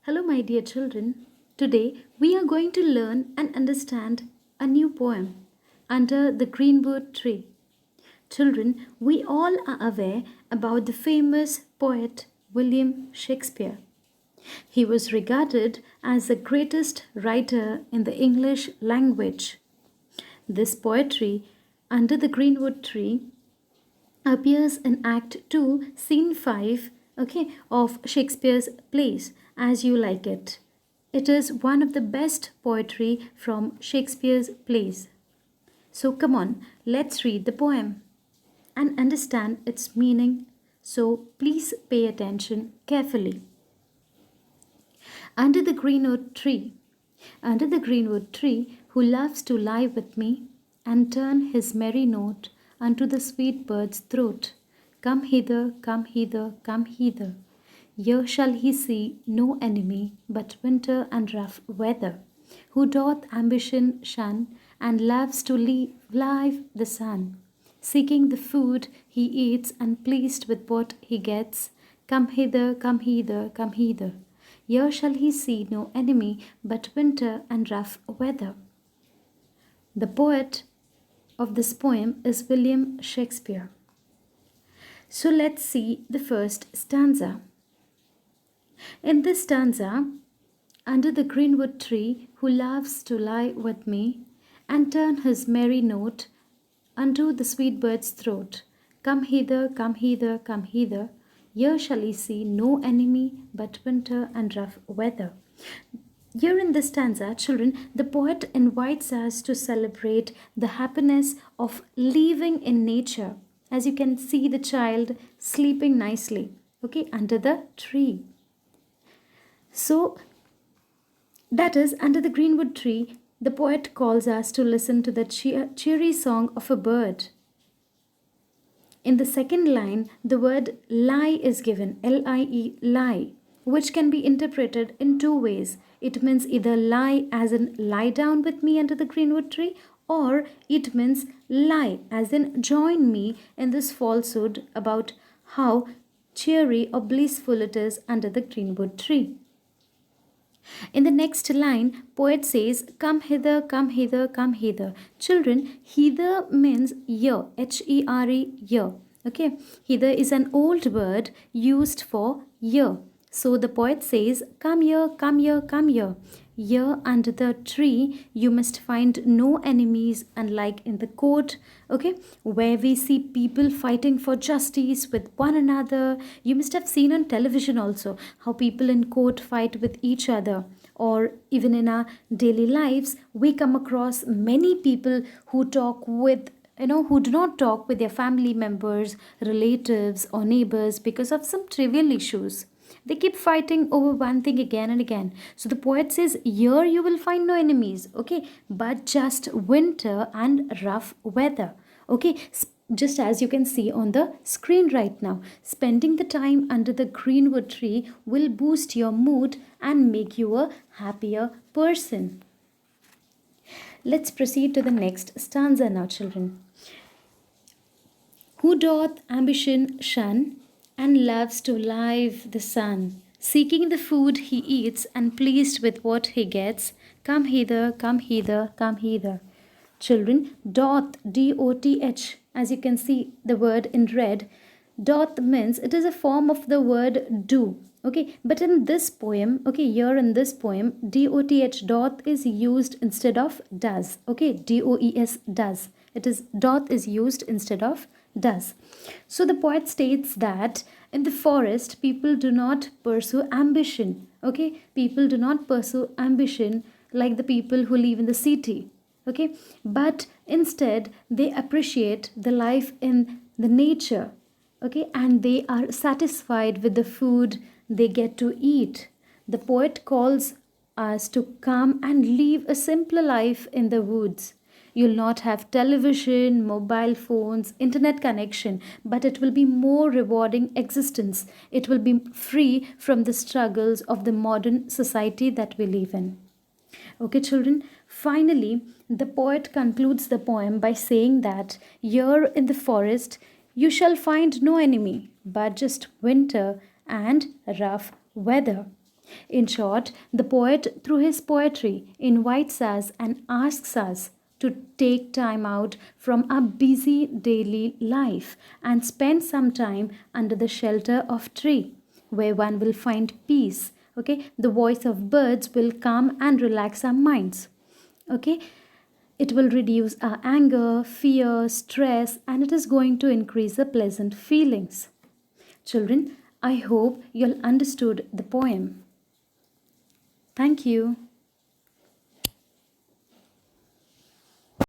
Hello, my dear children. Today we are going to learn and understand a new poem, Under the Greenwood Tree. Children, we all are aware about the famous poet William Shakespeare. He was regarded as the greatest writer in the English language. This poetry, Under the Greenwood Tree, appears in Act 2, Scene 5, of Shakespeare's plays, As You Like It. It is one of the best poetry from Shakespeare's plays. So come on, let's read the poem and understand its meaning. So please pay attention carefully. Under the greenwood tree, under the greenwood tree, who loves to lie with me and turn his merry note unto the sweet bird's throat. Come hither, come hither, come hither. Here shall he see no enemy but winter and rough weather, who doth ambition shun and loves to live the sun, seeking the food he eats and pleased with what he gets. Come hither, come hither, come hither. Here shall he see no enemy but winter and rough weather. The poet of this poem is William Shakespeare. So let's see the first stanza. In this stanza, under the greenwood tree, who loves to lie with me and turn his merry note unto the sweet bird's throat. Come hither, come hither, come hither. Here shall he see no enemy but winter and rough weather. Here in this stanza, children, the poet invites us to celebrate the happiness of living in nature. As you can see the child sleeping nicely, under the tree. So, that is, under the greenwood tree, the poet calls us to listen to the cheery song of a bird. In the second line, the word lie is given, L-I-E, lie, which can be interpreted in two ways. It means either lie as in lie down with me under the greenwood tree, or it means lie as in join me in this falsehood about how cheery or blissful it is under the greenwood tree. In the next line, poet says, come hither, come hither, come hither. Children, hither means here, H-E-R-E, here. Hither is an old word used for here. So the poet says, come here, come here, come here. Here under the tree, you must find no enemies, unlike in the court, where we see people fighting for justice with one another. You must have seen on television also how people in court fight with each other. Or even in our daily lives, we come across many people who talk with who do not talk with their family members, relatives, or neighbors because of some trivial issues. They keep fighting over one thing again and again. So the poet says, here you will find no enemies, but just winter and rough weather, just as you can see on the screen right now. Spending the time under the greenwood tree will boost your mood and make you a happier person. Let's proceed to the next stanza now, children. Who doth ambition shun and loves to live the sun, seeking the food he eats and pleased with what he gets. Come hither, come hither, come hither. Children, doth, D-O-T-H, as you can see the word in red, doth means it is a form of the word do. But in this poem, here in this poem, D-O-T-H, doth is used instead of does. D-O-E-S, does. It is doth is used instead of does. So the poet states that in the forest, people do not pursue ambition. People do not pursue ambition like the people who live in the city. But instead, they appreciate the life in the nature. And they are satisfied with the food they get to eat. The poet calls us to come and live a simpler life in the woods. You'll not have television, mobile phones, internet connection, but it will be more rewarding existence. It will be free from the struggles of the modern society that we live in. Children, finally, the poet concludes the poem by saying that here in the forest, you shall find no enemy, but just winter and rough weather. In short, the poet, through his poetry, invites us and asks us to take time out from our busy daily life and spend some time under the shelter of tree where one will find peace. Okay, the voice of birds will calm and relax our minds. Okay, it will reduce our anger, fear, stress, and it is going to increase the pleasant feelings. Children, I hope you'll understood the poem. Thank you.